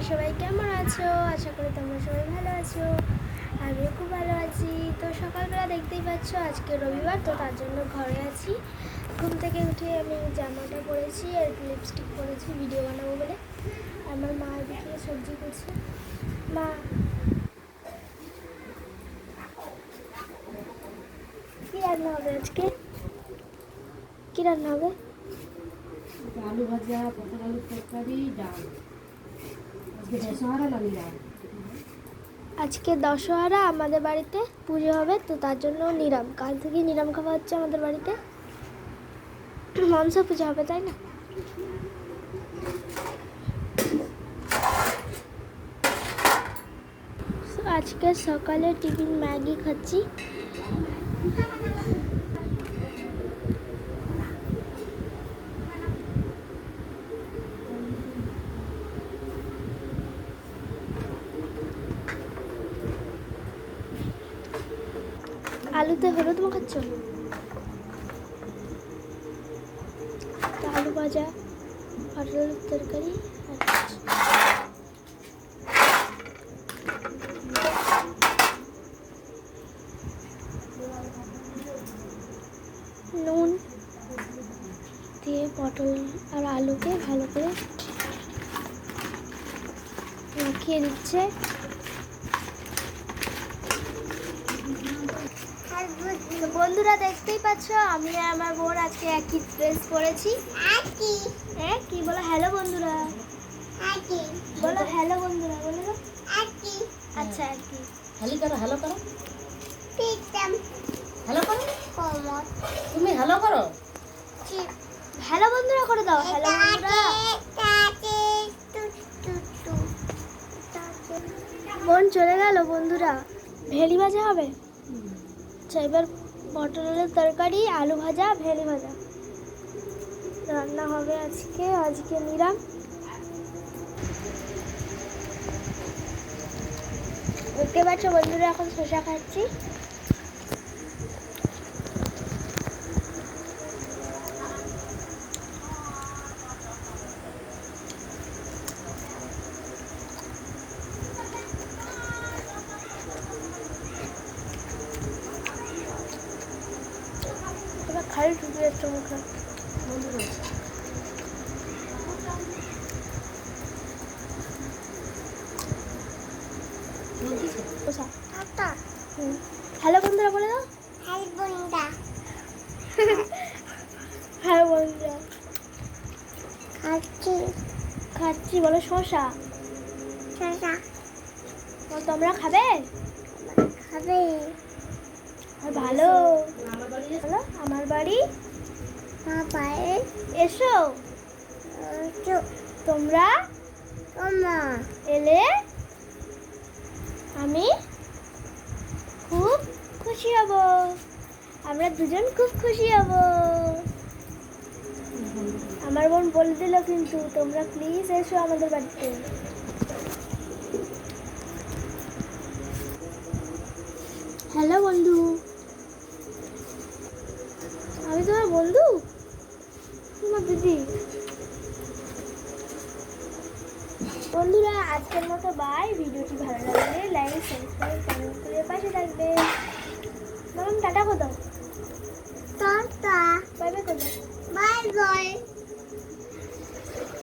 সবাই কেমন আছো? আশা করি তোমরা সবাই ভালো আছো। আমিও খুব ভালো আছি। তো সকালবেলা দেখতেই পাচ্ছ আজকে রবিবার, তো তার জন্য ঘরে আছি। ঘুম থেকে উঠে আমি জামাটা পরেছি আর লিপস্টিক পরেছি ভিডিও বানাবো বলে। আমার মা এদিকে সবজি করছে। মা, কি রান্না হবে আজকে? কি রান্না হবে? আলু ভাজা, পটল আলুর তরকারি, ডাল। আজকে দশহরা না নিলাম। আজকে দশহরা, আমাদের বাড়িতে পুজো হবে, তো তার জন্য নিরাম। কাল থেকে নিরাম খাওয়া হচ্ছে আমাদের বাড়িতে। মনসা পুজো হবে, তাই না? আজকে সকালে টিফিন ম্যাগি খাচ্ছি। আলুতে হলুদ মাখাচ্ছ? আলু ভাজা, পটলের তরকারি নুন দিয়ে পটল আর আলুকে ভালো করে মাখিয়ে দিচ্ছে। বন্ধুরা দেখতেই পাচ্ছ আমি আর আমার বোন আজকে একই ড্রেস পরেছি। হ্যাঁ, কি বলো? হ্যালো বন্ধুরা বলো, হ্যালো বন্ধুরা বলে দাও। আচ্ছা, একই। হ্যালো করো, হ্যালো করো, হ্যালো করো। তুমি হ্যালো করো। হ্যালো বন্ধুরা করে দাও। হ্যালো বন্ধুরা। বোন চলে গেল বন্ধুরা। ভেলি ভাজা হবে। আচ্ছা, এবার পটলের তরকারি, আলু ভাজা, ভেলি ভাজা রান্না হবে আজকে নিরাম। দেখতে পাচ্ছ বন্ধুরা, এখন শসা খাচ্ছি। এবার খালি ঢুকে যাচ্ছে মুখে। হ্যালো বন্ধুরা বলে দাও। হ্যালো বন্ধুরা। খাচ্ছি বলো। শসা। তোমরা খাবে? আর ভালো। বলো, আমার বাড়ি এসো। তোমরা এলে আমি খুব খুশি হব। আমরা দুজন খুব খুশি হব। আমার বোন বলে দিল কিন্তু, তোমরা প্লিজ এসো আমাদের বাড়িতে। হ্যালো বন্ধু। আমি তোমার বন্ধু, তোমার দিদি। বন্ধুরা আজকের মতো বাই। ভিডিওটি ভালো লাগলে লাইক, সাবস্ক্রাইব, কমেন্ট করে পাশে থাকবে। মামাম টাটা কোথাও? টাটা। বাই বাই কোথাও? Bye bye.